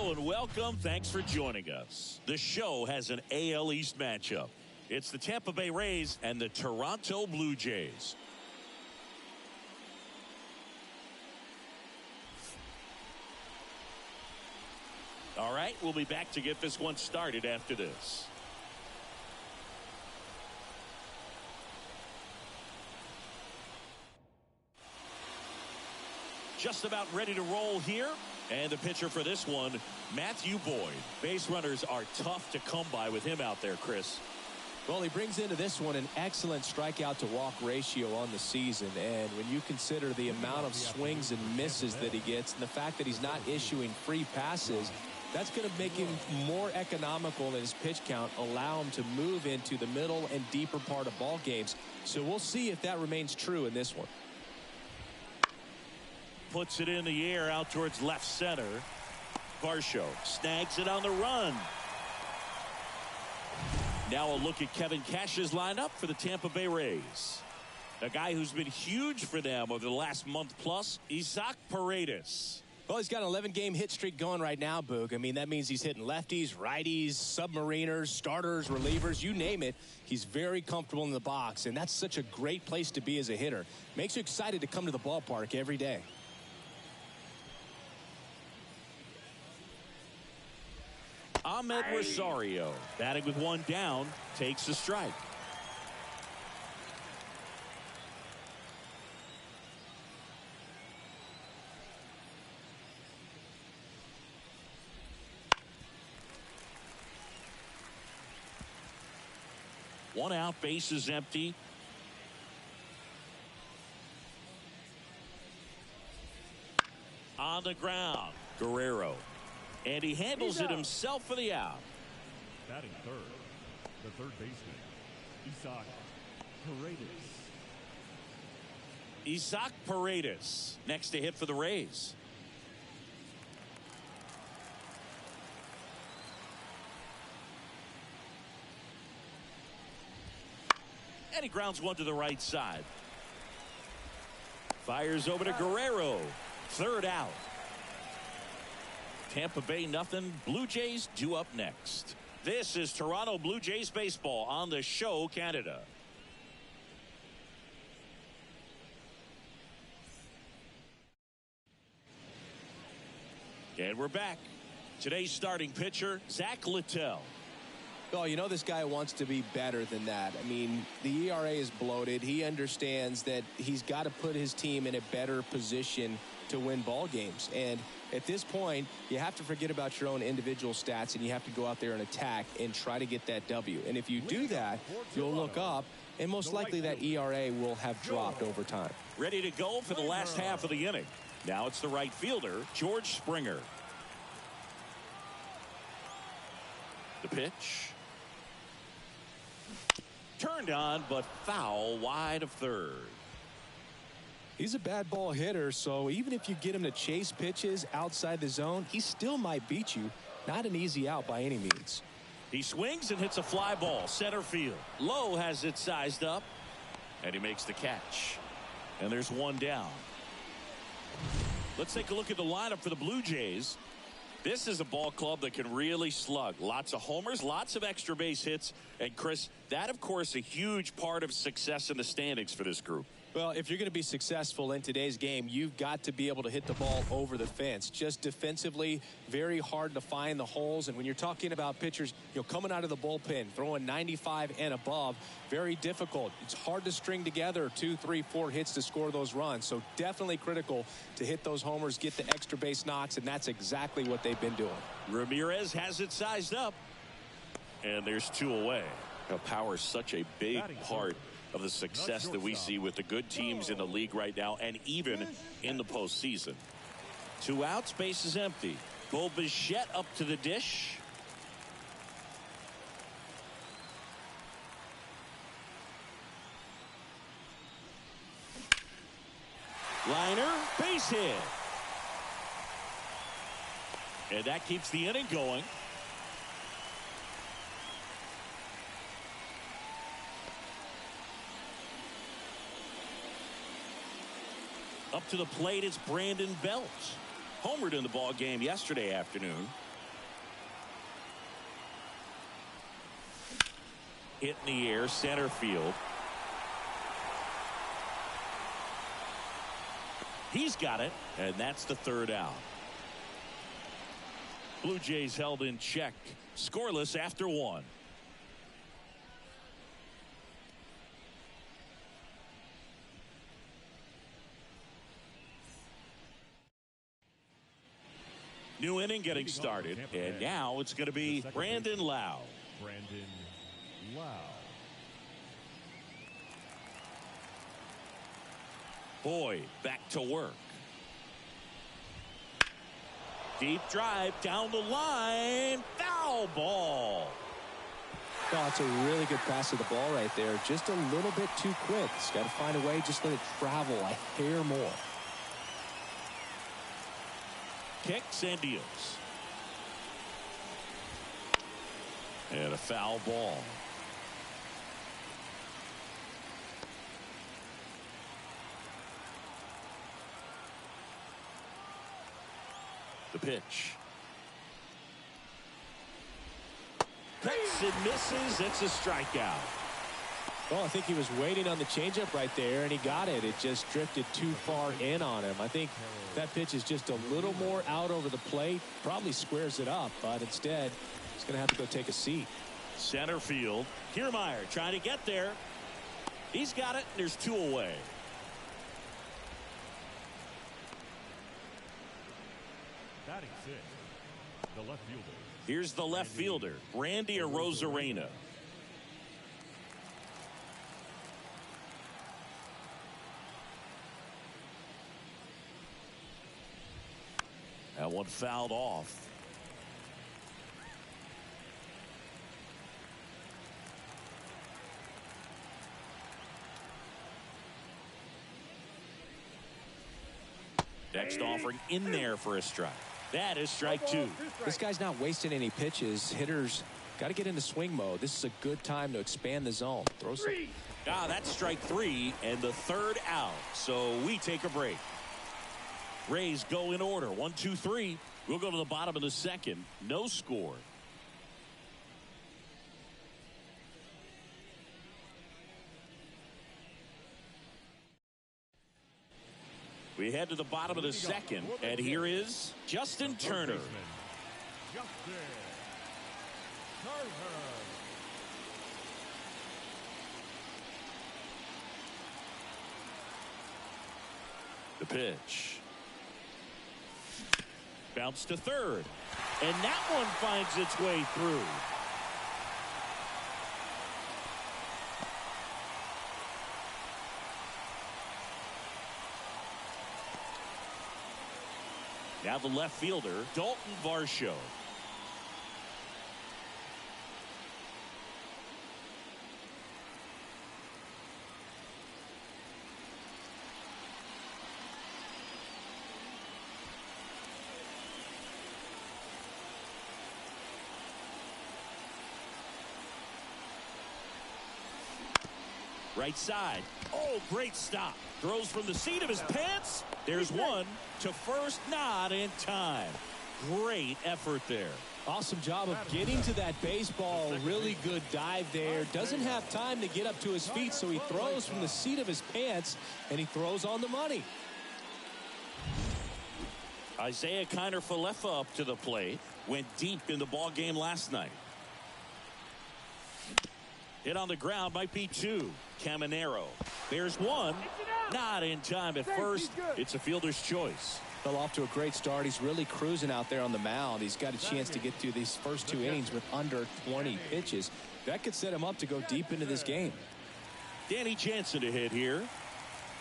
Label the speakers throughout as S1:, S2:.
S1: Hello and welcome. Thanks for joining us. The show has an AL East matchup. It's the Tampa Bay Rays and the Toronto Blue Jays. All right, we'll be back to get this one started after this. Just about ready to roll here. And the pitcher for this one, Matthew Boyd. Base runners are tough to come by with him out there, Chris.
S2: Well, he brings into this one an excellent strikeout to walk ratio on the season. And when you consider the amount of swings and misses that he gets and the fact that he's not issuing free passes, that's going to make him more economical in his pitch count, allow him to move into the middle and deeper part of ball games. So we'll see if that remains true in this one.
S1: Puts it in the air out towards left center. Varsho snags it on the run. Now a look at Kevin Cash's lineup for the Tampa Bay Rays. A guy who's been huge for them over the last month plus, Isaac Paredes.
S2: Well, he's got an 11-game hit streak going right now, Boog. I mean, that means he's hitting lefties, righties, submariners, starters, relievers, you name it. He's very comfortable in the box, and that's such a great place to be as a hitter. Makes you excited to come to the ballpark every day.
S1: Ahmed Rosario, batting with one down, takes a strike. One out, base is empty. On the ground, Guerrero. And he handles it himself for the out.
S3: Batting third, the third baseman, Isaac Paredes.
S1: Isaac Paredes next to hit for the Rays. And he grounds one to the right side. Fires over to Guerrero. Third out. Tampa Bay nothing. Blue Jays due up next. This is Toronto Blue Jays baseball on the show Canada. And we're back. Today's starting pitcher, Zach Littell.
S2: Oh, you know this guy wants to be better than that. I mean, the ERA is bloated. He understands that he's got to put his team in a better position to win ball games. And at this point, you have to forget about your own individual stats and you have to go out there and attack and try to get that W. And if you do that, you'll look up and most likely that ERA will have dropped over time.
S1: Ready to go for the last half of the inning. Now it's the right fielder, George Springer. The pitch. Turned on, but foul wide of third.
S2: He's a bad ball hitter, so even if you get him to chase pitches outside the zone, he still might beat you. Not an easy out by any means.
S1: He swings and hits a fly ball center field. Lowe has it sized up, and he makes the catch. And there's one down. Let's take a look at the lineup for the Blue Jays. This is a ball club that can really slug. Lots of homers, lots of extra base hits. And Chris, that of course a huge part of success in the standings for this group.
S2: Well, if you're going to be successful in today's game, you've got to be able to hit the ball over the fence. Just defensively, very hard to find the holes. And when you're talking about pitchers, coming out of the bullpen, throwing 95 and above, very difficult. It's hard to string together 2, 3, 4 hits to score those runs. So definitely critical to hit those homers, get the extra base knocks, and that's exactly what they've been doing.
S1: Ramirez has it sized up. And there's 2 away. Power is such a big part of the success that we see with the good teams in the league right now and even in the postseason. 2 outs, base is empty. Bo Bichette up to the dish. Liner, base hit. And that keeps the inning going. Up to the plate, it's Brandon Belt. Homered in the ball game yesterday afternoon. Hit in the air, center field. He's got it, and that's the third out. Blue Jays held in check. Scoreless after one. New inning getting started, and now it's going to be Brandon Lau.
S3: Brandon Lau.
S1: Boyd back to work. Deep drive down the line. Foul ball.
S2: Oh, it's a really good pass of the ball right there. Just a little bit too quick. He's got to find a way. Just let it travel a hair more.
S1: Kicks and deals. And a foul ball. The pitch. Cuts and misses. It's a strikeout.
S2: Well, I think he was waiting on the changeup right there, and he got it. It just drifted too far in on him. I think that pitch is just a little more out over the plate. Probably squares it up, but instead, he's going to have to go take a seat.
S1: Center field. Kiermaier trying to get there. He's got it, and there's two away.
S3: Batting sixth, the left fielder.
S1: Here's the left fielder, Randy Arozarena. That one fouled off. Next offering in there for a strike. That is strike two.
S2: This guy's not wasting any pitches. Hitters got to get into swing mode. This is a good time to expand the zone. Throw some.
S1: That's strike three and the third out. So we take a break. Rays go in order. 1, 2, 3. We'll go to the bottom of the second. No score. We head to the bottom of the second, and here is Justin Turner.
S3: Justin Turner.
S1: The pitch. Bounce to third. And that one finds its way through. Now the left fielder, Dalton Varsho. Right side. Oh, great stop. Throws from the seat of his pants. There's one to first, not in time. Great effort there.
S2: Awesome job of getting to that baseball. Really good dive there. Doesn't have time to get up to his feet, so he throws from the seat of his pants, and he throws on the money.
S1: Isaiah Kiner-Falefa up to the plate. Went deep in the ball game last night. Hit on the ground might be two. Caminero. There's one. Not in time at first. It's a fielder's choice.
S2: Fell off to a great start. He's really cruising out there on the mound. He's got a chance to get through these first two innings with under 20 pitches. That could set him up to go deep into this game.
S1: Danny Jansen to hit here.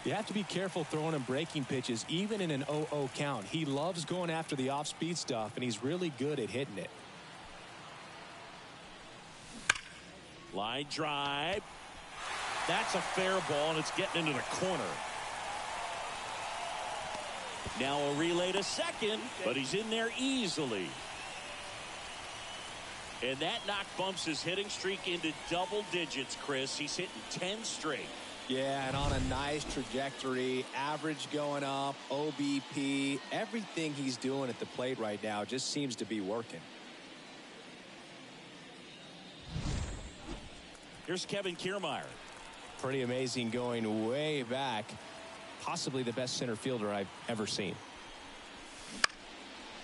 S2: You have to be careful throwing him breaking pitches, even in an 0-0 count. He loves going after the off-speed stuff, and he's really good at hitting it.
S1: Line drive. That's a fair ball, and it's getting into the corner. Now a relay to second, but he's in there easily. And that knock bumps his hitting streak into double digits, Chris. He's hitting 10 straight.
S2: Yeah, and on a nice trajectory, average going up, OBP, everything he's doing at the plate right now just seems to be working.
S1: 0-2 Here's Kevin Kiermaier.
S2: Pretty amazing, going way back. Possibly the best center fielder I've ever seen.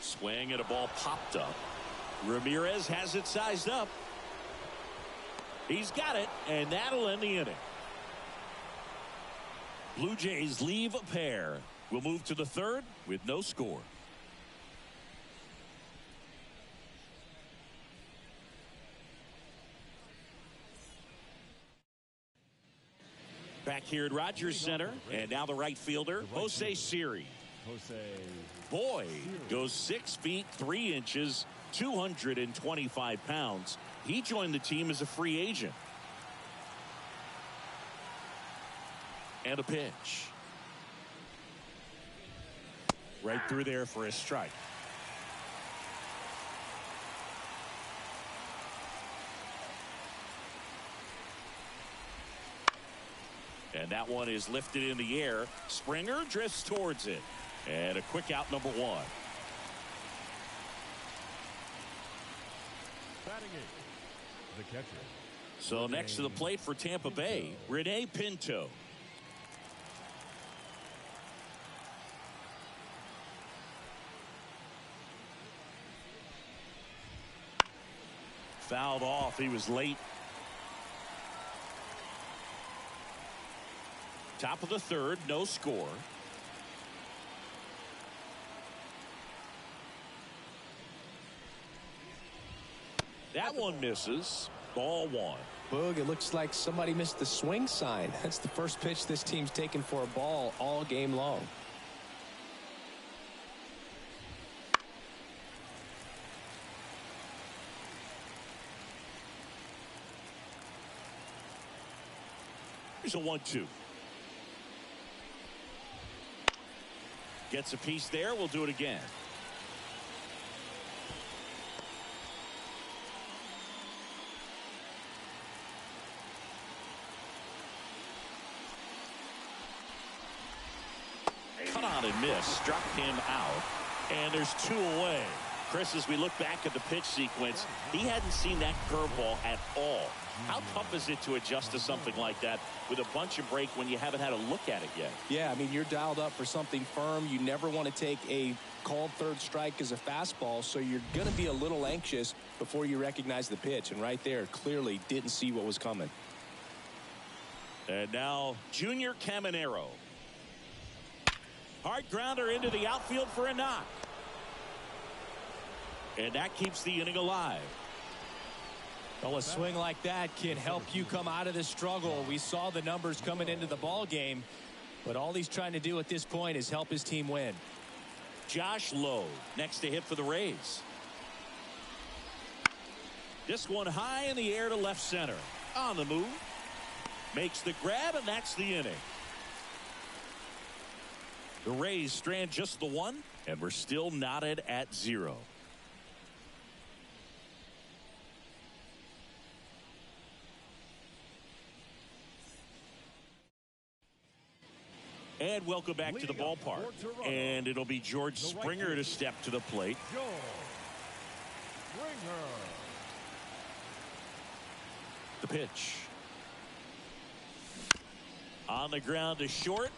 S1: Swing and a ball popped up. Ramirez has it sized up. He's got it, and that'll end the inning. Blue Jays leave a pair. We'll move to the third with no score. Back here at Rogers Center, and now the right fielder, Jose Siri. Boy goes 6 feet 3 inches, 225 pounds. He joined the team as a free agent. And a pitch. Right through there for a strike. And that one is lifted in the air. Springer drifts towards it. And a quick out, number 1.
S3: Batting it, the catcher.
S1: So next to the plate for Tampa Bay, Rene Pinto. Fouled off. He was late. Top of the third, no score. That one misses. Ball 1.
S2: Boog, it looks like somebody missed the swing sign. That's the first pitch this team's taken for a ball all game long.
S1: Here's a 1-2. Gets a piece there. We'll do it again. Cut on and miss. Struck him out. And there's 2 away. Chris, as we look back at the pitch sequence, he hadn't seen that curveball at all. How tough is it to adjust to something like that with a bunch and break when you haven't had a look at it yet?
S2: Yeah, I mean, you're dialed up for something firm. You never want to take a called third strike as a fastball, so you're going to be a little anxious before you recognize the pitch. And right there, clearly didn't see what was coming.
S1: And now Junior Caminero. Hard grounder into the outfield for a knock. And that keeps the inning alive.
S4: Well, a swing like that can help you come out of the struggle. We saw the numbers coming into the ball game, but all he's trying to do at this point is help his team win.
S1: Josh Lowe next to hit for the Rays. This one high in the air to left center. On the move. Makes the grab, and that's the inning. The Rays strand just the 1, and we're still knotted at 0. And welcome back to the ballpark. And it'll be George Springer to step to the plate.
S3: George Springer.
S1: The pitch. On the ground to short.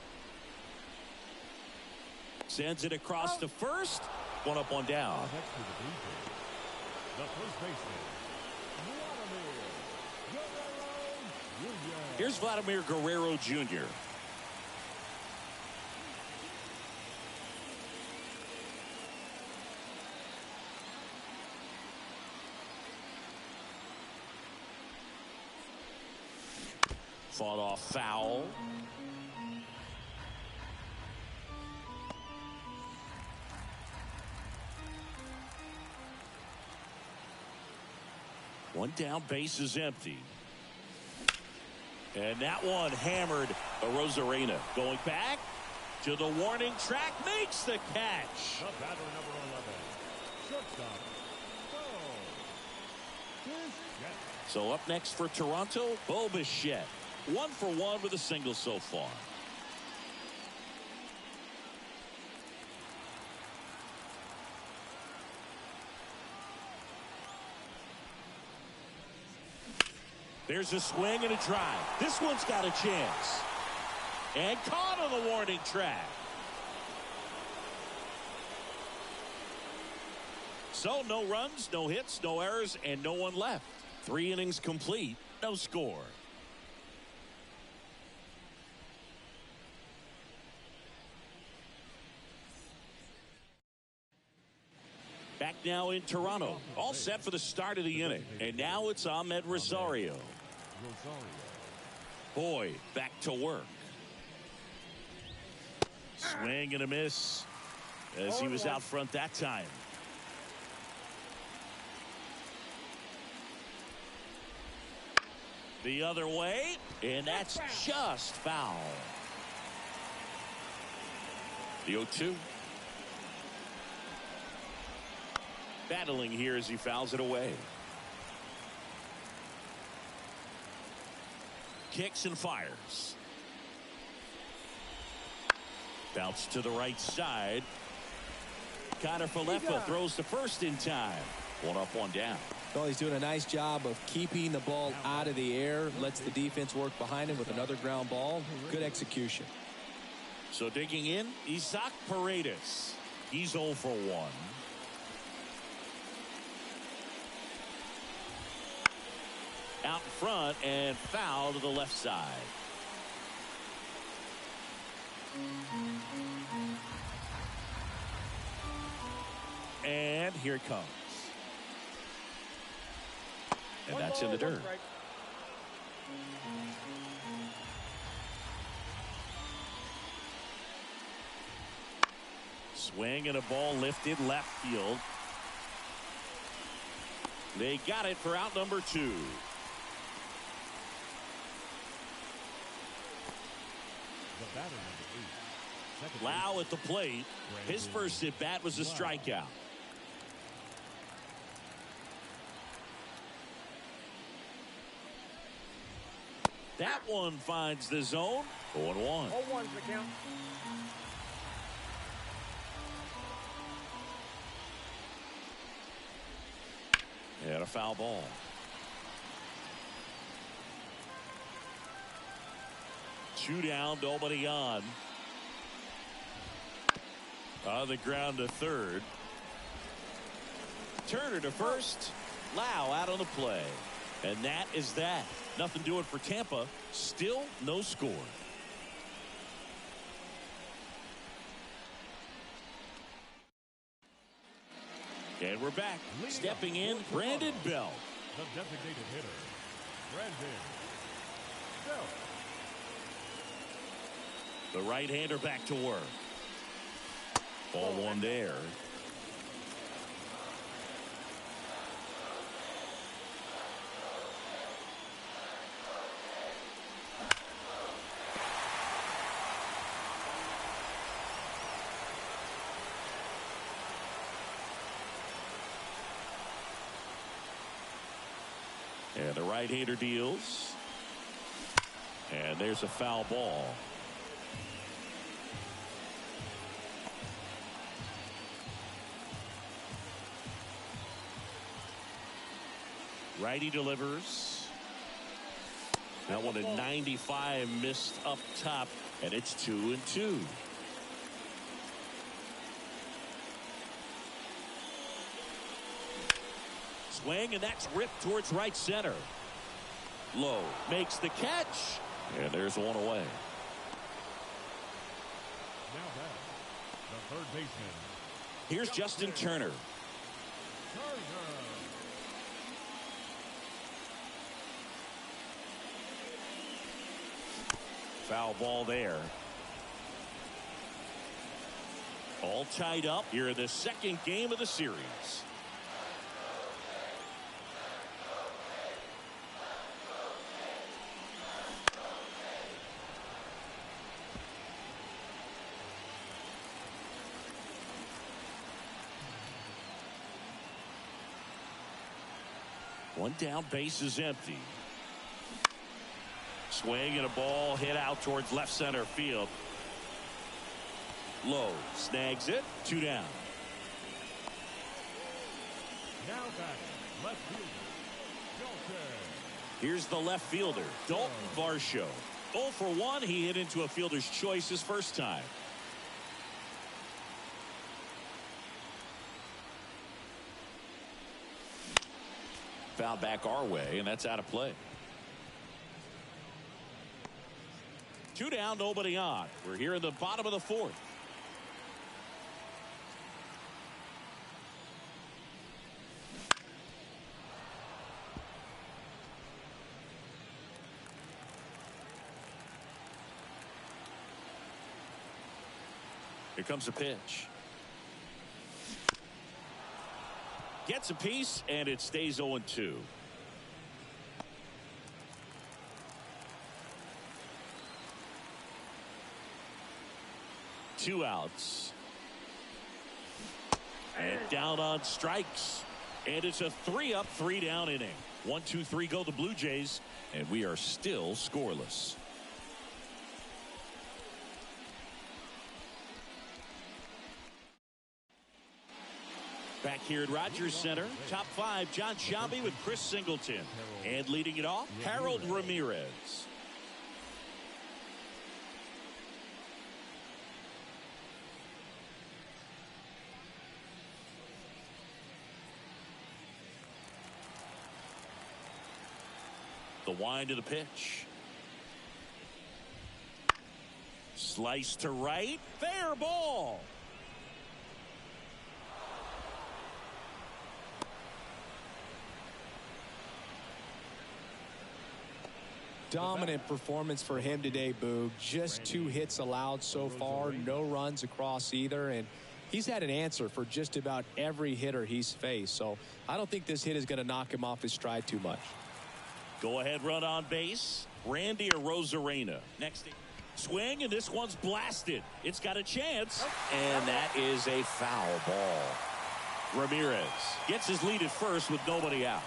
S1: Sends it across to first. 1 up, 1 down.
S3: Next to the Blue Jays, the first baseman, Vladimir Guerrero Jr.
S1: Here's Vladimir Guerrero Jr. Fought off foul. One down, base is empty. And that one hammered a Rosarena. Going back to the warning track, makes the catch.
S3: The batter, number 11, shortstop, Bo Bichette.
S1: So up next for Toronto, Bo Bichette. 1 for 1 with a single so far. There's a swing and a drive. This one's got a chance. And caught on the warning track. So no runs, no hits, no errors, and no one left. 3 innings complete, no score. Back now in Toronto, all set for the start of the inning. And now it's Ahmed Rosario. Boyd back to work. Swing and a miss as he was out front that time. The other way, and that's just foul. The 0-2. Battling here as he fouls it away. Kicks and fires. Bounce to the right side. Connor Falefa throws to first in time. 1 up, 1 down.
S2: Well, he's doing a nice job of keeping the ball out of the air. Lets the defense work behind him with another ground ball. Good execution.
S1: So digging in, Isaac Paredes. He's 0 for 1. Out in front and foul to the left side. And here it comes. And that's in the dirt. Swing and a ball lifted left field. They got it for out number 2. Lau at the plate. His first at bat was a strikeout. That one finds the zone. 0-1.
S5: 0-1's the count.
S1: And a foul ball. Two down, nobody on. On the ground to third. Turner to first. Lau out on the play. And that is that. Nothing doing for Tampa. Still no score. And we're back. Stepping in, Brandon Belt.
S3: The designated hitter, Brandon Belt.
S1: The right-hander back to work. Ball 1 there. And the right-hander deals. And there's a foul ball. Righty delivers. That one at 95 missed up top, and it's 2-2. Swing, and that's ripped towards right center. Low makes the catch, and there's one away.
S3: Now back, the third baseman.
S1: Here's Justin Turner. Foul ball there. All tied up here in the second game of the series. One down, base is empty. Swing and a ball hit out towards left center field. Low snags it. 2 down.
S3: Now batting, left fielder, Dalton
S1: Here's the left fielder, Dalton Varsho. 0 for 1. He hit into a fielder's choice his first time. Foul back our way, and that's out of play. 2 down, nobody on. We're here in the bottom of the 4th. Here comes a pitch. Gets a piece, and it stays 0-2. Two outs. And down on strikes. And it's a 3-up, 3-down inning. 1-2-3 go the Blue Jays, and we are still scoreless. Back here at Rogers Center, top 5, John Shelby with Chris Singleton. And leading it off, Harold Ramirez. The wind of the pitch. Slice to right, fair ball.
S2: Dominant performance for him today, Boog. Just 2 hits allowed so far, no runs across either, and he's had an answer for just about every hitter he's faced. So I don't think this hit is going to knock him off his stride too much.
S1: Go ahead run on base, Randy Arozarena. Next swing, and this one's blasted. It's got a chance, and that is a foul ball. Ramirez gets his lead at first with nobody out.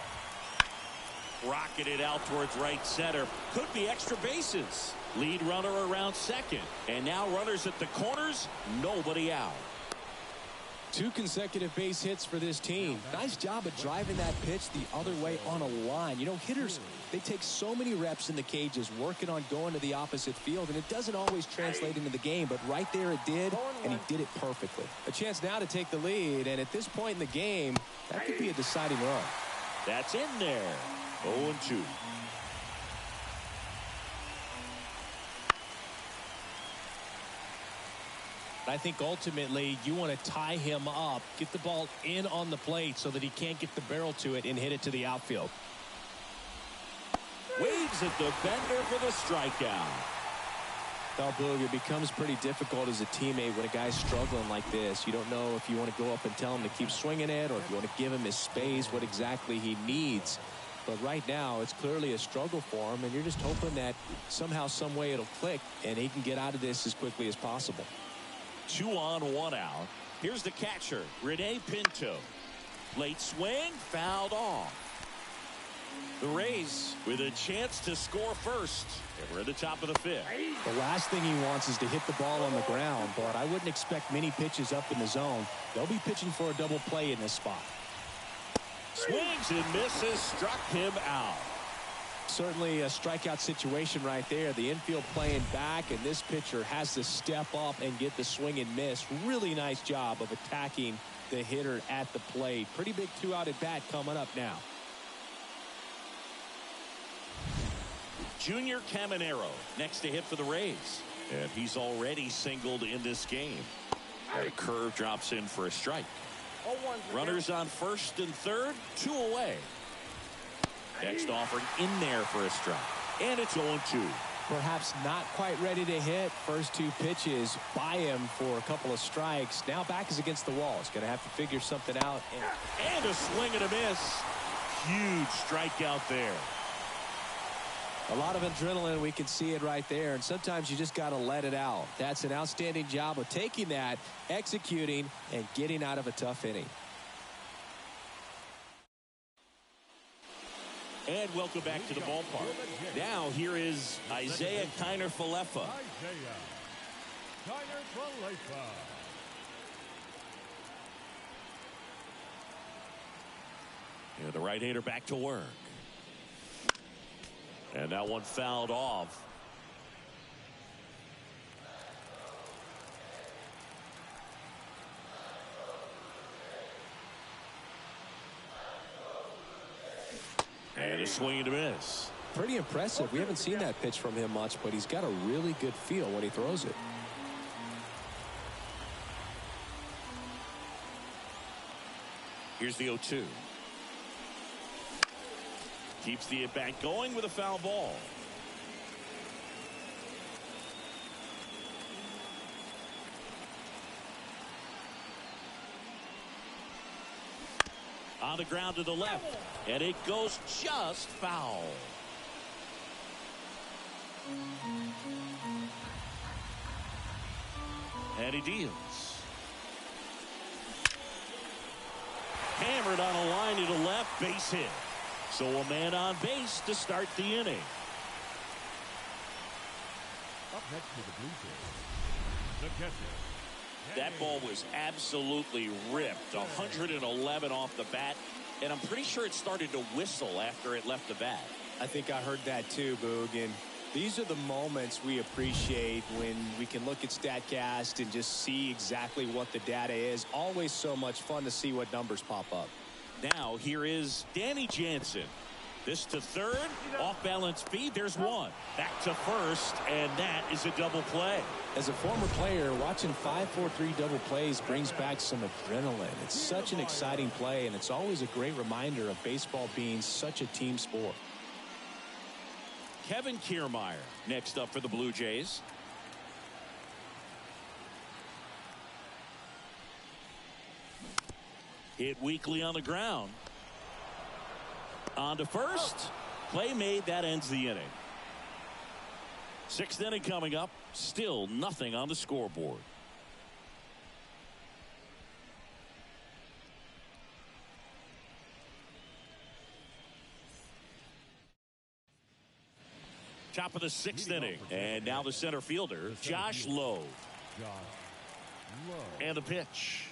S1: Rocketed out towards right center. Could be extra bases. Lead runner around second. And now runners at the corners. Nobody out.
S2: 2 consecutive base hits for this team. Nice job of driving that pitch the other way on a line. You know, hitters, they take so many reps in the cages working on going to the opposite field, and it doesn't always translate into the game, but right there it did, and he did it perfectly. A chance now to take the lead, and at this point in the game, that could be a deciding run.
S1: That's in there. 0-2.
S4: I think ultimately you want to tie him up, get the ball in on the plate so that he can't get the barrel to it and hit it to the outfield.
S1: Waves at the bender for the strikeout.
S2: Well, Boog, it becomes pretty difficult as a teammate when a guy's struggling like this. You don't know if you want to go up and tell him to keep swinging it or if you want to give him his space, what exactly he needs. But right now, it's clearly a struggle for him, and you're just hoping that somehow, some way it'll click, and he can get out of this as quickly as possible.
S1: 2 on, 1 out. Here's the catcher, Rene Pinto. Late swing, fouled off. The Rays with a chance to score first. And we're at the top of the 5th.
S2: The last thing he wants is to hit the ball on the ground, but I wouldn't expect many pitches up in the zone. They'll be pitching for a double play in this spot.
S1: Swings and misses, struck him out.
S2: Certainly a strikeout situation right there. The infield playing back, and this pitcher has to step up and get the swing and miss. Really nice job of attacking the hitter at the plate. Pretty big 2-out at bat coming up now.
S1: Junior Caminero next to hit for the Rays. And he's already singled in this game. A curve drops in for a strike. Runners on first and third, 2 away. Next offering in there for a strike. And it's 0-2.
S2: Perhaps not quite ready to hit. First 2 pitches by him for a couple of strikes. Now back is against the wall. He's going to have to figure something out.
S1: And a swing and a miss. Huge strikeout there.
S2: A lot of adrenaline, we can see it right there, and sometimes you just got to let it out. That's an outstanding job of taking that, executing, and getting out of a tough inning.
S1: And welcome back to the ballpark. Now here is Isaiah Kiner-Falefa.
S3: Isaiah Kiner-Falefa.
S1: The right-hander back to work. And that one fouled off. And a swing and a miss.
S2: Pretty impressive. We haven't seen that pitch from him much, but he's got a really good feel when he throws it.
S1: Here's the 0-2. Keeps the at-bat going with a foul ball. On the ground to the left, and it goes just foul. And he deals. Hammered on a line to the left, base hit. So a man on base to start the inning.
S3: Up next to the Blue Jays, the catcher.
S1: That ball was absolutely ripped. 111 off the bat. And I'm pretty sure it started to whistle after it left the bat.
S2: I think I heard that too, Boog. And these are the moments we appreciate when we can look at StatCast and just see exactly what the data is. Always so much fun to see what numbers pop up.
S1: Now here is Danny Jansen. This to third, off balance feed. There's one. Back to first, and that is a double play.
S2: As a former player, watching 5-4-3 double plays brings back some adrenaline. It's such an exciting play, and it's always a great reminder of baseball being such a team sport.
S1: Kevin Kiermaier next up for the Blue Jays. Hit weakly on the ground. On to first. Play made. That ends the inning. Sixth inning coming up. Still nothing on the scoreboard. Top of the sixth inning. And now the center fielder, Josh Lowe. And the pitch.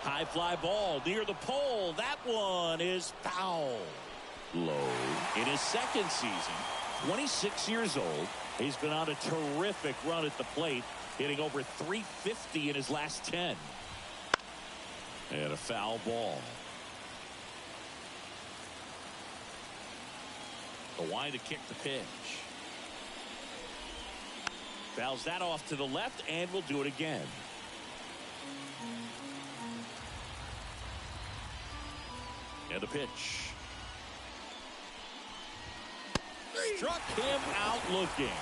S1: High fly ball near the pole. That one is foul. Lowe in his second season, 26 years old. He's been on a terrific run at the plate, hitting over 350 in his last 10. And a foul ball. The wind to kick the pitch. Fouls that off to the left, and will do it again. And the pitch. Struck him out looking.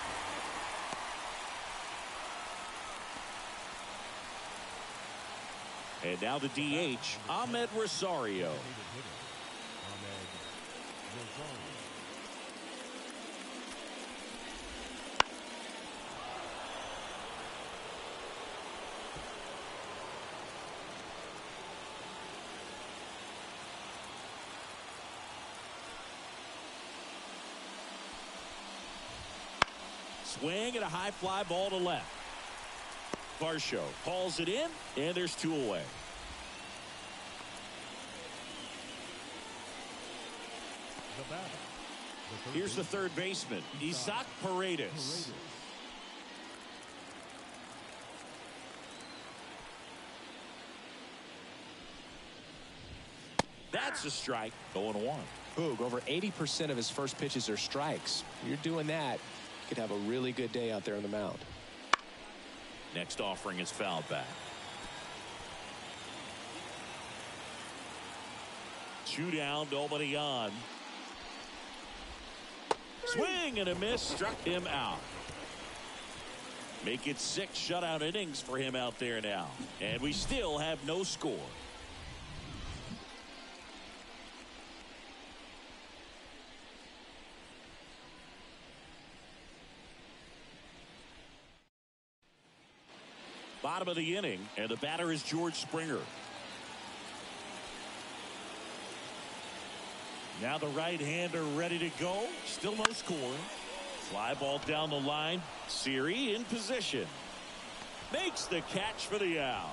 S1: And now the DH, Ahmed Rosario. Swing and a high fly ball to left. Varsho hauls it in, and there's two away. Here's the third baseman, Isaac Paredes. That's a strike. 0-1.
S2: Boog, over 80% of his first pitches are strikes. You're doing that, you could have a really good day out there on the mound.
S1: Next offering is fouled back. 2 down, nobody on. Swing and a miss, struck him out. Make it 6 shutout innings for him out there now. And we still have no score. Bottom of the inning, and the batter is George Springer. Now the right-hander ready to go. Still no score. Fly ball down the line. Siri in position. Makes the catch for the out.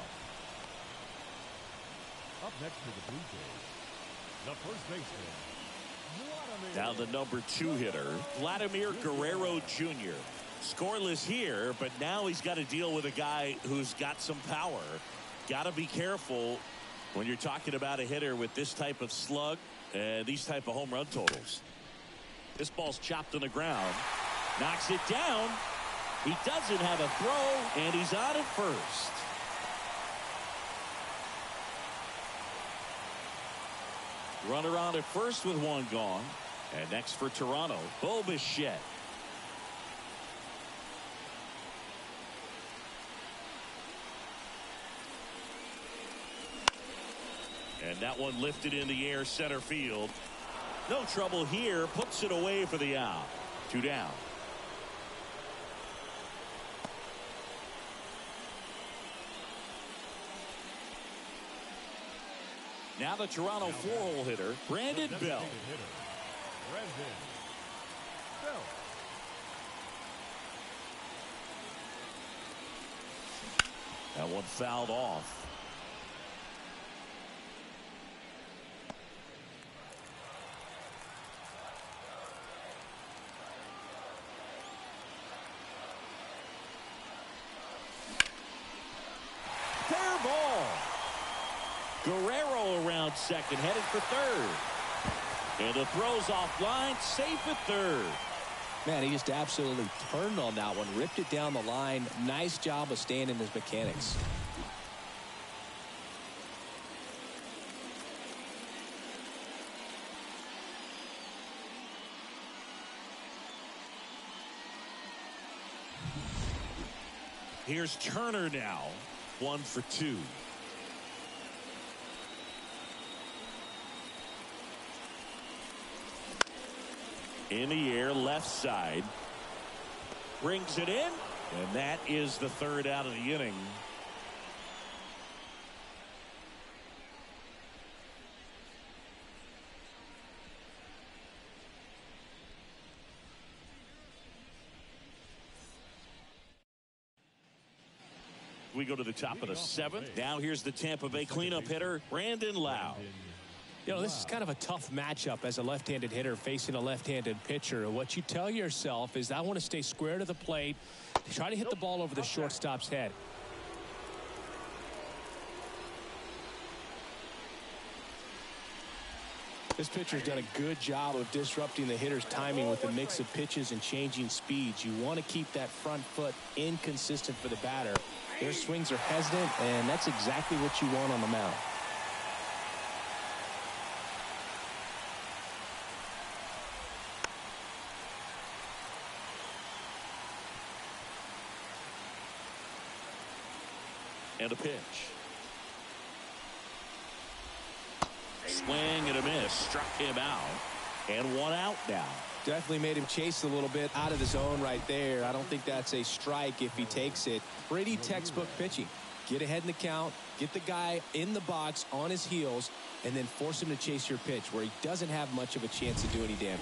S3: Up next to the Blue Jays, the first baseman,
S1: Now the number 2 hitter, Vladimir Guerrero Jr. Scoreless here, but now he's got to deal with a guy who's got some power. Got to be careful when you're talking about a hitter with this type of slug and these type of home run totals. This ball's chopped on the ground. Knocks it down. He doesn't have a throw, and he's on at first. Runner on at first with one gone. And next for Toronto, Bo Bichette. And that one lifted in the air center field. No trouble here. Puts it away for the out. 2 down. Now the Toronto 4-hole hitter, Brandon Bell. That one fouled off. Fair ball. Guerrero around second, headed for third. And the throw's offline, safe at third.
S2: Man, he just absolutely turned on that one, ripped it down the line. Nice job of staying in his mechanics.
S1: Here's Turner now, 1 for 2. In the air, left side. Brings it in, and that is the 3rd out of the inning. We go to the top of the 7th. Now here's the Tampa Bay cleanup hitter, Brandon Lowe.
S4: You know, this is kind of a tough matchup as a left-handed hitter facing a left-handed pitcher. What you tell yourself is, I want to stay square to the plate, try to hit the ball over the shortstop's head. This pitcher's done a good job of disrupting the hitter's timing with a mix of pitches and changing speeds. You want to keep that front foot inconsistent for the batter. Their swings are hesitant, and that's exactly what you want on the mound.
S1: And a pitch. Swing and a miss. Struck him out. And 1 out now.
S2: Definitely made him chase a little bit out of the zone right there. I don't think that's a strike if he takes it. Pretty textbook pitching. Get ahead in the count, get the guy in the box on his heels, and then force him to chase your pitch where he doesn't have much of a chance to do any damage.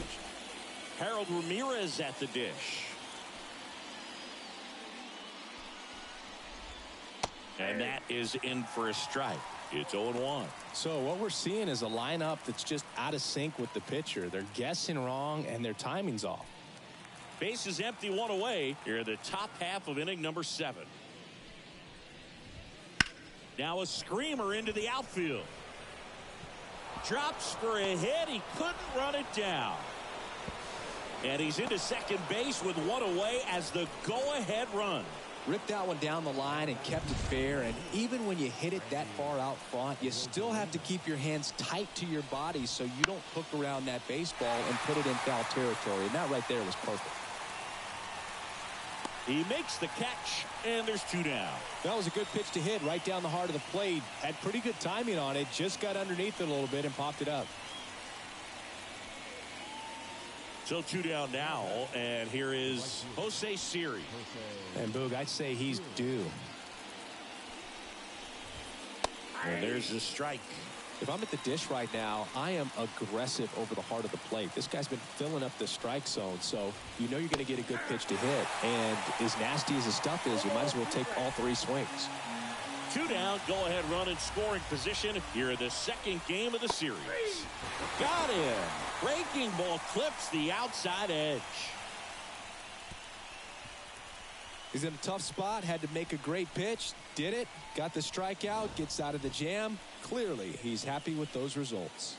S1: Harold Ramirez at the dish. And that is in for a strike. It's 0-1.
S4: So what we're seeing is a lineup that's just out of sync with the pitcher. They're guessing wrong and their timing's off.
S1: Base is empty, 1 away. Here in the top half of inning number 7. Now a screamer into the outfield. Drops for a hit. He couldn't run it down. And he's into second base with 1 away as the go-ahead run.
S2: Ripped that one down the line and kept it fair. And even when you hit it that far out front, you still have to keep your hands tight to your body so you don't hook around that baseball and put it in foul territory. And that right there was perfect.
S1: He makes the catch, and there's 2 down.
S4: That was a good pitch to hit right down the heart of the plate. Had pretty good timing on it. Just got underneath it a little bit and popped it up.
S1: So 2 down now, and here is Jose Siri.
S4: And Boog, I'd say he's due.
S1: And there's the strike.
S2: If I'm at the dish right now, I am aggressive over the heart of the plate. This guy's been filling up the strike zone, so you know you're going to get a good pitch to hit. And as nasty as the stuff is, you might as well take all 3 swings.
S1: Two down, go-ahead run in scoring position here in the second game of the series. Got him. Breaking ball clips the outside edge.
S2: He's in a tough spot, had to make a great pitch, did it, got the strikeout, gets out of the jam. Clearly, he's happy with those results.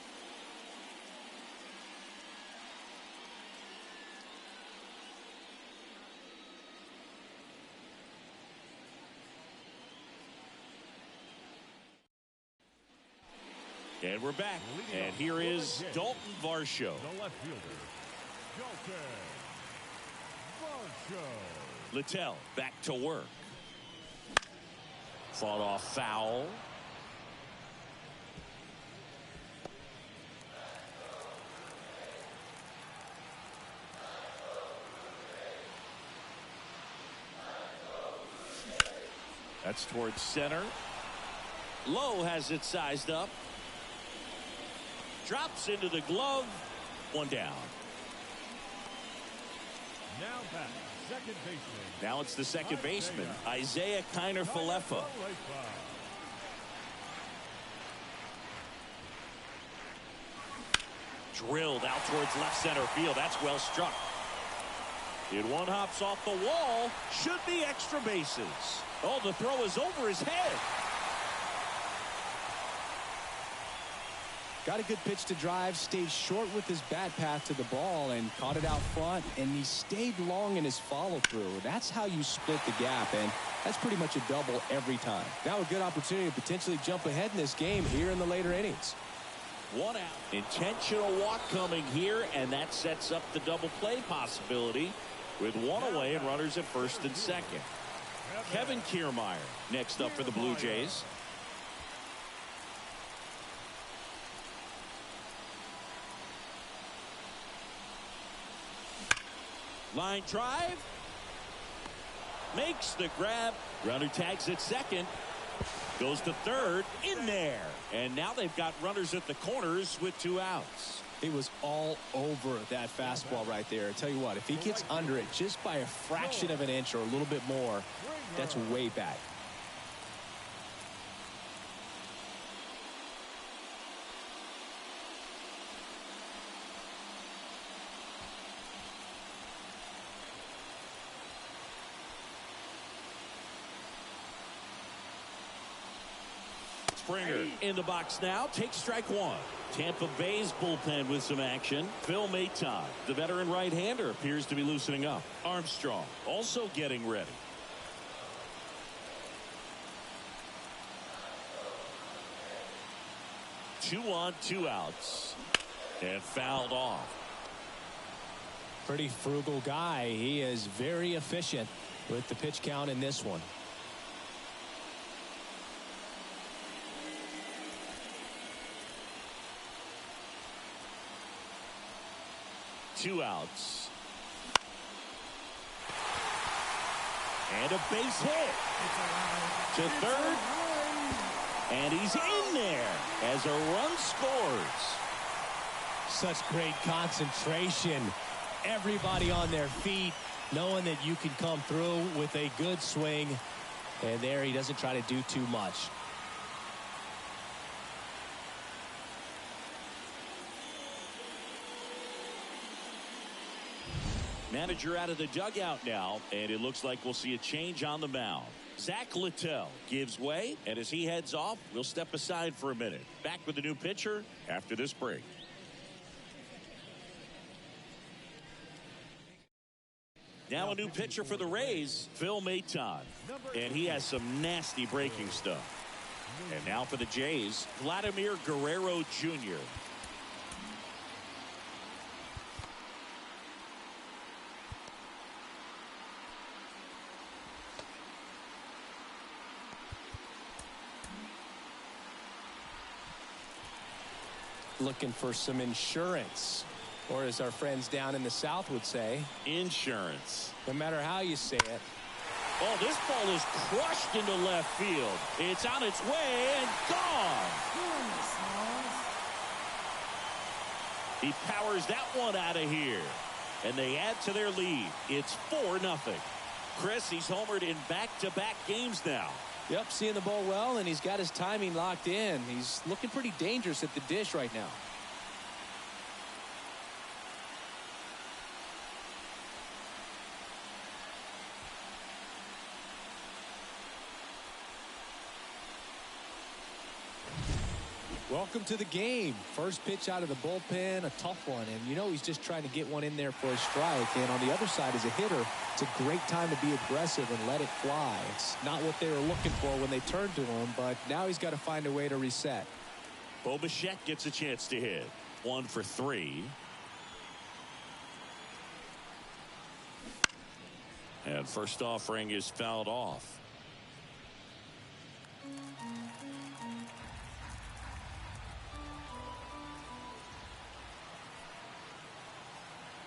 S1: And we're back. And here is Dalton Varsho.
S3: The left fielder, Dalton Varsho.
S1: Littell back to work. Fought off foul. That's towards center. Lowe has it sized up. Drops into the glove. One down.
S3: Now back, second baseman.
S1: Now it's the second baseman, Isaiah Kiner-Falefa. Drilled out towards left center field. That's well struck. It one hops off the wall. Should be extra bases. Oh, the throw is over his head.
S2: Got a good pitch to drive, stayed short with his bat path to the ball and caught it out front, and he stayed long in his follow-through. That's how you split the gap, and that's pretty much a double every time. Now a good opportunity to potentially jump ahead in this game here in the later innings.
S1: One out. Intentional walk coming here, and that sets up the double play possibility with one away and runners at first and second. Kevin Kiermaier next up for the Blue Jays. Line drive. Makes the grab. Runner tags at second. Goes to third. In there. And now they've got runners at the corners with two outs.
S2: He was all over that fastball right there. I tell you what, if he gets under it just by a fraction of an inch or a little bit more, that's way back.
S1: Springer in the box now. Takes strike one. Tampa Bay's bullpen with some action. Phil Maton, the veteran right-hander, appears to be loosening up. Armstrong also getting ready. Two on, two outs. And fouled off.
S4: Pretty frugal guy. He is very efficient with the pitch count in this one.
S1: Two outs. And a base hit. To third. And he's in there as a run scores.
S4: Such great concentration. Everybody on their feet, knowing that you can come through with a good swing. And there he doesn't try to do too much.
S1: Manager out of the dugout now, and it looks like we'll see a change on the mound. Zach Littell gives way, and as he heads off, we'll step aside for a minute. Back with the new pitcher after this break. Now a new pitcher for the Rays, Phil Maton, and he has some nasty breaking stuff. And now for the Jays, Vladimir Guerrero Jr.
S2: Looking for some insurance, or as our friends down in the South would say,
S1: insurance.
S2: No matter how you say it.
S1: Oh, this ball is crushed into left field. It's on its way and gone. He powers that one out of here, and they add to their lead. It's 4-0. Chris, he's homered in back-to-back games now.
S4: Yep, seeing the ball well, and he's got his timing locked in. He's looking pretty dangerous at the dish right now. Welcome to the game. First pitch out of the bullpen, a tough one. And you know he's just trying to get one in there for a strike. And on the other side, as a hitter, it's a great time to be aggressive and let it fly. It's not what they were looking for when they turned to him, but now he's got to find a way to reset.
S1: Bo Bichette gets a chance to hit. 1 for 3. And first offering is fouled off.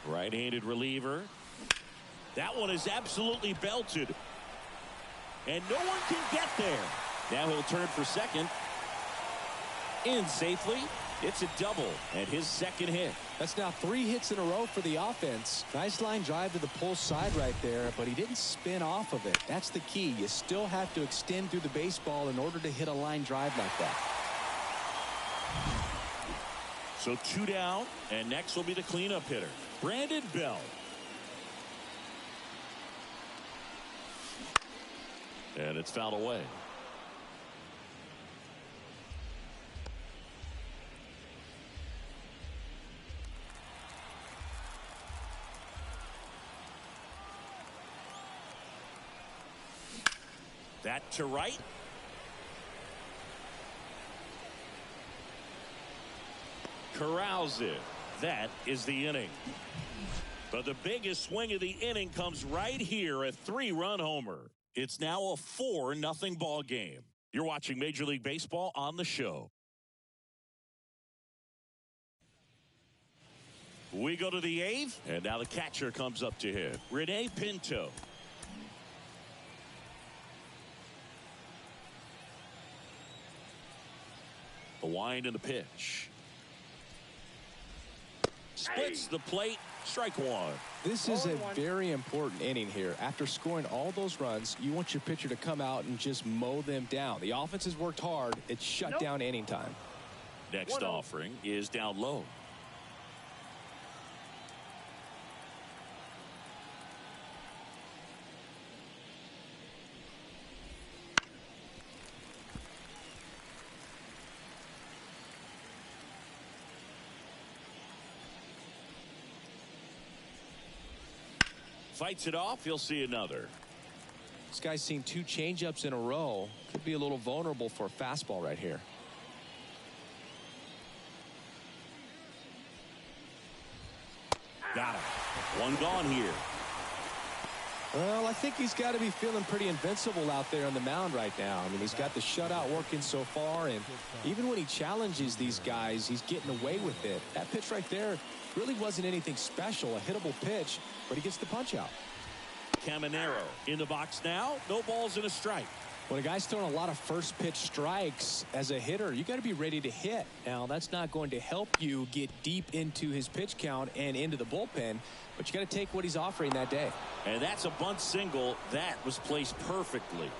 S1: Right-handed reliever. That one is absolutely belted. And no one can get there. Now he'll turn for second. In safely. It's a double and his second hit.
S4: That's now 3 hits in a row for the offense. Nice line drive to the pull side right there, but he didn't spin off of it. That's the key. You still have to extend through the baseball in order to hit a line drive like that.
S1: So 2 down, and next will be the cleanup hitter, Brandon Bell. And it's fouled away. That to right. Corrals it. That is the inning. But the biggest swing of the inning comes right here, a 3-run homer. It's now a 4-0 ball game. You're watching Major League Baseball on the show. We go to the 8th, and now the catcher comes up to hit. Rene Pinto. The wind and the pitch. Splits the plate. Strike 1.
S4: This is a very important inning here. After scoring all those runs, you want your pitcher to come out and just mow them down. The offense has worked hard. It's shut down inning time.
S1: Next offering is down low. Fights it off. You'll see another.
S4: This guy's seen 2 changeups in a row. Could be a little vulnerable for a fastball right here.
S1: Got him. 1 gone here.
S4: Well, I think he's got to be feeling pretty invincible out there on the mound right now. I mean, he's got the shutout working so far, and even when he challenges these guys, he's getting away with it. That pitch right there really wasn't anything special, a hittable pitch, but he gets the punch out.
S1: Caminero in the box now. No balls and a strike.
S4: When a guy's throwing a lot of first pitch strikes as a hitter, you got to be ready to hit. Now, that's not going to help you get deep into his pitch count and into the bullpen, but you got to take what he's offering that day.
S1: And that's a bunt single. That was placed perfectly.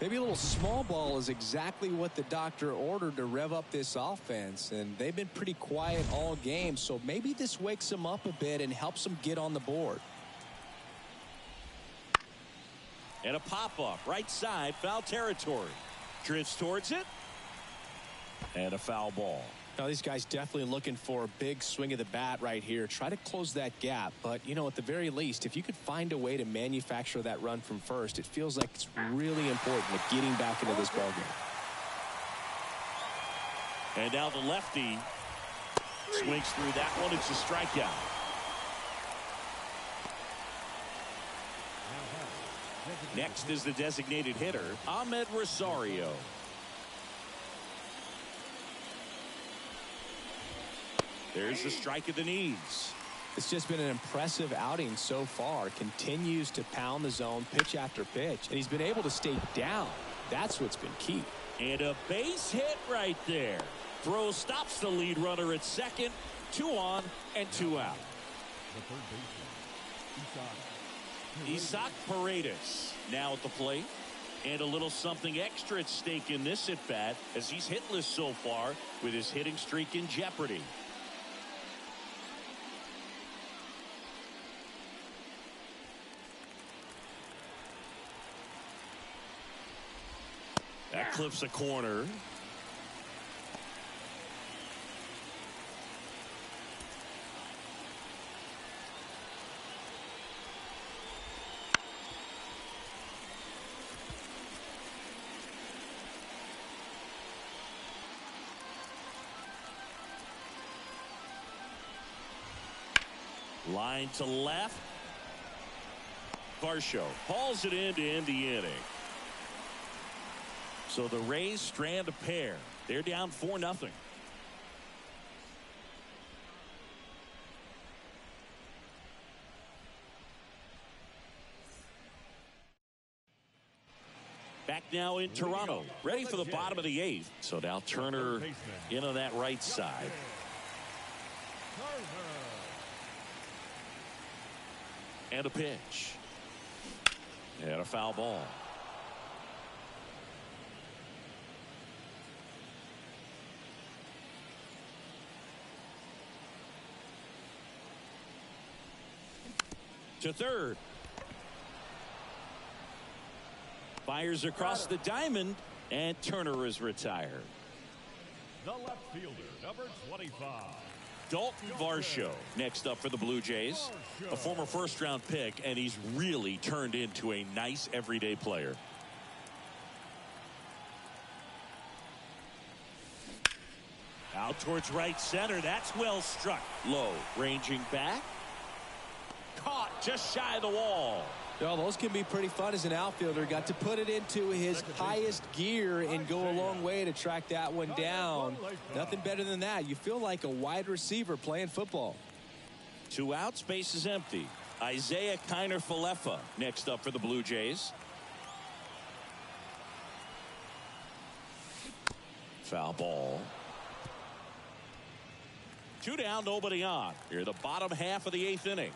S4: Maybe a little small ball is exactly what the doctor ordered to rev up this offense, and they've been pretty quiet all game, so maybe this wakes them up a bit and helps them get on the board.
S1: And a pop-up right side, foul territory. Drifts towards it. And a foul ball.
S4: Now, these guys definitely looking for a big swing of the bat right here. Try to close that gap. But, you know, at the very least, if you could find a way to manufacture that run from first, it feels like it's really important to getting back into this ballgame.
S1: And now the lefty swings through that one. It's a strikeout. Next is the designated hitter, Ahmed Rosario. There's the strike at the knees.
S4: It's just been an impressive outing so far. Continues to pound the zone pitch after pitch, and he's been able to stay down. That's what's been key.
S1: And a base hit right there. Throw stops the lead runner at second. 2 on and 2 out.
S3: The third baseman, Isai.
S1: Isaac Paredes now at the plate. And a little something extra at stake in this at bat as he's hitless so far with his hitting streak in jeopardy. That clips a corner. Line to left. Varsho hauls it in to end the inning. So the Rays strand a pair. They're down 4-0. Back now in Toronto, ready for the bottom of the 8th. So now Turner in on that right side. And a pitch. And a foul ball. To third. Fires across the diamond, and Turner is retired.
S3: The left fielder, number 25.
S1: Dalton Varsho next up for the Blue Jays. A former first-round pick, and he's really turned into a nice everyday player. Out towards right center. That's well struck. Low, ranging back. Caught just shy of the wall.
S2: Well, those can be pretty fun as an outfielder. Got to put it into his highest gear and go a long way to track that one down. Nothing better than that. You feel like a wide receiver playing football.
S1: 2 outs, base is empty. Isaiah Kiner-Falefa next up for the Blue Jays. Foul ball. 2 down, nobody on. Here, the bottom half of the 8th inning.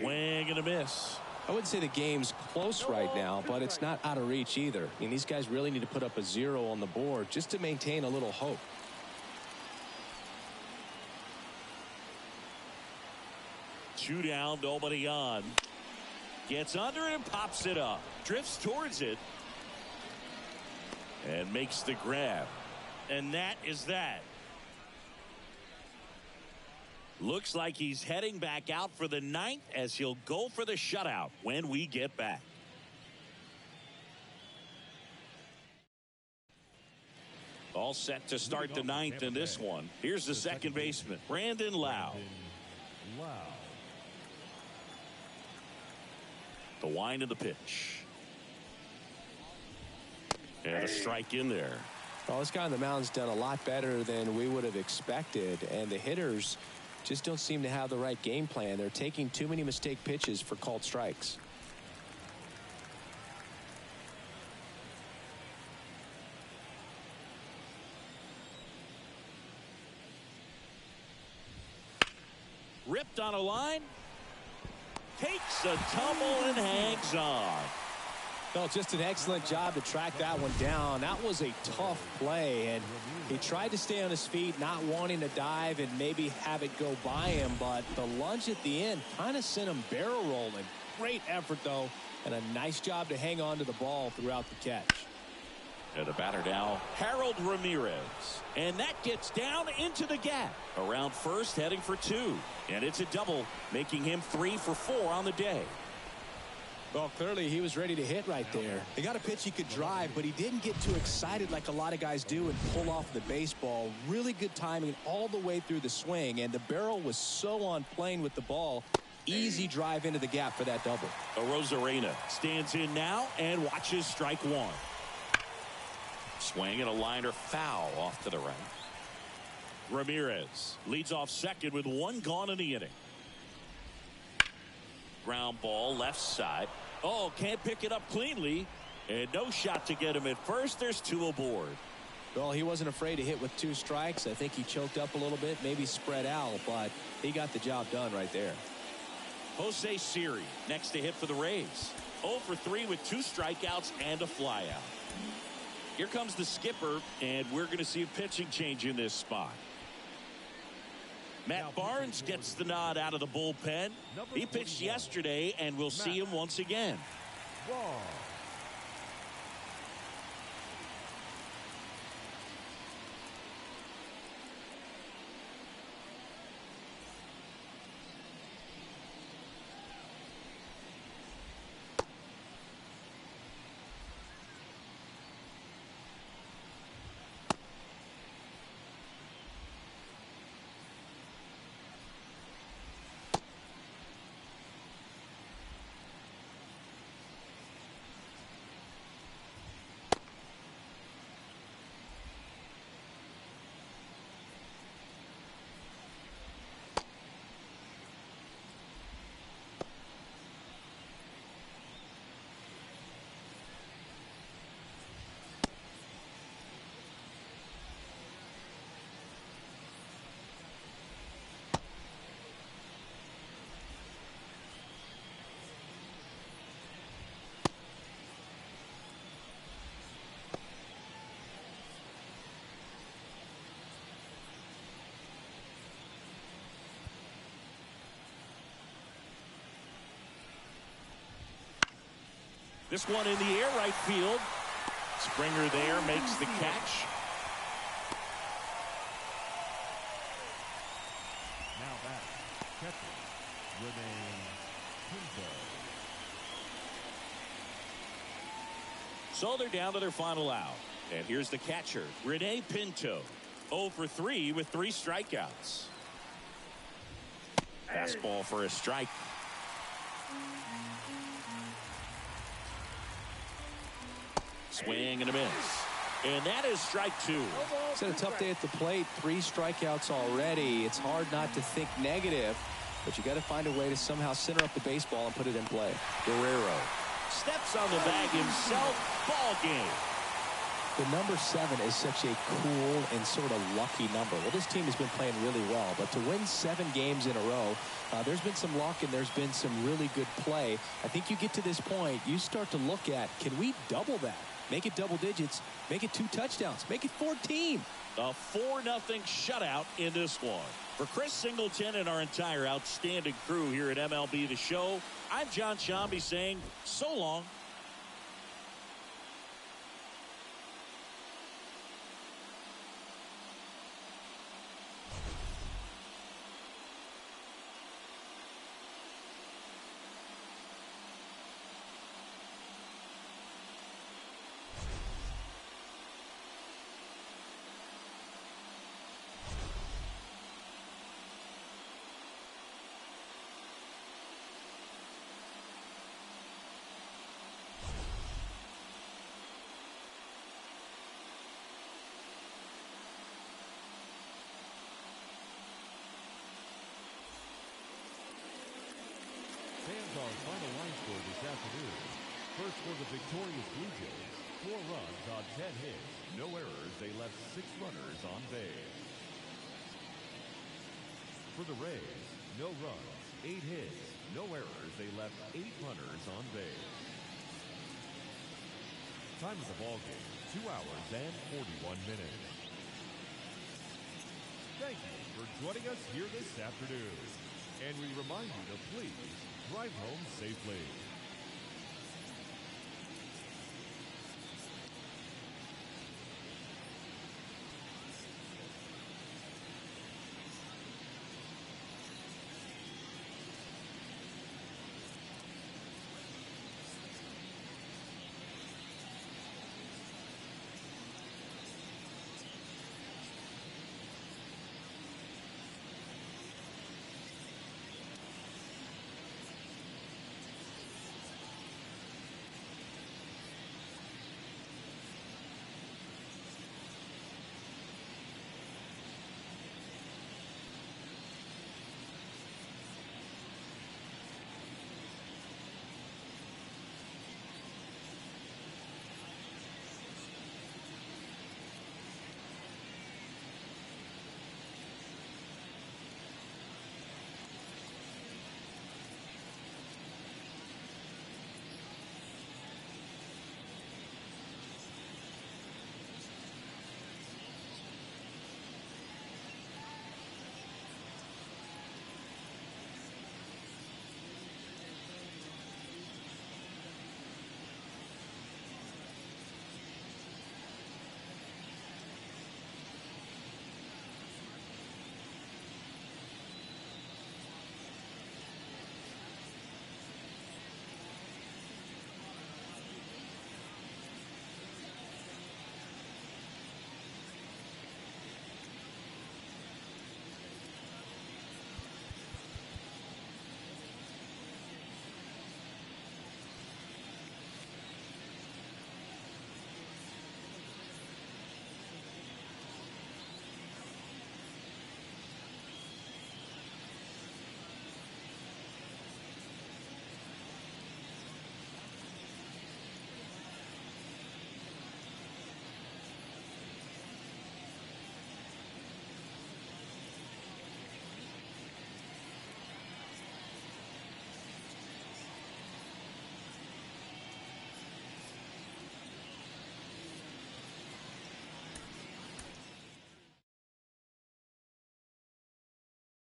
S1: Swing and a miss.
S2: I wouldn't say the game's close right now, but it's not out of reach either. I mean, these guys really need to put up a 0 on the board just to maintain a little hope.
S1: Two down, nobody on. Gets under and pops it up. Drifts towards it. And makes the grab. And that is that. Looks like he's heading back out for the 9th as he'll go for the shutout when we get back. All set to start the 9th in this one. Here's the second baseman, Brandon Lau. The wind of the pitch. And a strike in there.
S2: Well, this guy on the mound's done a lot better than we would have expected, and the hitters just don't seem to have the right game plan. They're taking too many mistake pitches for called strikes.
S1: Ripped on a line. Takes a tumble and hangs on.
S2: Well, just an excellent job to track that one down. That was a tough play, and he tried to stay on his feet, not wanting to dive and maybe have it go by him, but the lunge at the end kind of sent him barrel rolling. Great effort, though, and a nice job to hang on to the ball throughout the catch.
S1: And the batter now, Harold Ramirez. And that gets down into the gap. Around first, heading for 2. And it's a double, making him 3 for 4 on the day.
S2: Well, clearly he was ready to hit right there. He got a pitch he could drive, but he didn't get too excited like a lot of guys do and pull off the baseball. Really good timing all the way through the swing, and the barrel was so on plane with the ball. Easy drive into the gap for that double.
S1: Rosarena stands in now and watches strike 1. Swing and a liner foul off to the right. Ramirez leads off second with 1 gone in the inning. Ground ball left side. Oh, can't pick it up cleanly. And no shot to get him at first. There's 2 aboard.
S2: Well, he wasn't afraid to hit with 2 strikes. I think he choked up a little bit, maybe spread out, but he got the job done right there.
S1: Jose Siri next to hit for the Rays. 0 for 3 with 2 strikeouts and a flyout. Here comes the skipper, and we're going to see a pitching change in this spot. Matt Barnes gets the nod out of the bullpen. He pitched yesterday, and we'll see him once again. This one in the air, right field. Springer there makes the catch.
S3: Now back, catcher, Renee Pinto.
S1: So they're down to their final out. And here's the catcher, Renee Pinto. 0 for 3 with 3 strikeouts. Fastball for a strike. Swing and a miss. And that is strike 2.
S2: It's had a tough day at the plate. 3 strikeouts already. It's hard not to think negative, but you got to find a way to somehow center up the baseball and put it in play.
S1: Guerrero steps on the bag himself. Ball game.
S2: The number 7 is such a cool and sort of lucky number. Well, this team has been playing really well, but to win 7 games in a row, there's been some luck and there's been some really good play. I think you get to this point, you start to look at, can we double that? Make it double digits, make it 2 touchdowns, make it 14.
S1: A 4-0 shutout in this one. For Chris Singleton and our entire outstanding crew here at MLB The Show, I'm John Shambi saying so long.
S3: Fans, our final line score this afternoon. First for the victorious Blue Jays, 4 runs on 10 hits, no errors. They left 6 runners on base. For the Rays, no runs, 8 hits, no errors. They left 8 runners on base. Time of the ball game, 2 hours and 41 minutes. Thank you for joining us here this afternoon. And we remind you to please drive home safely.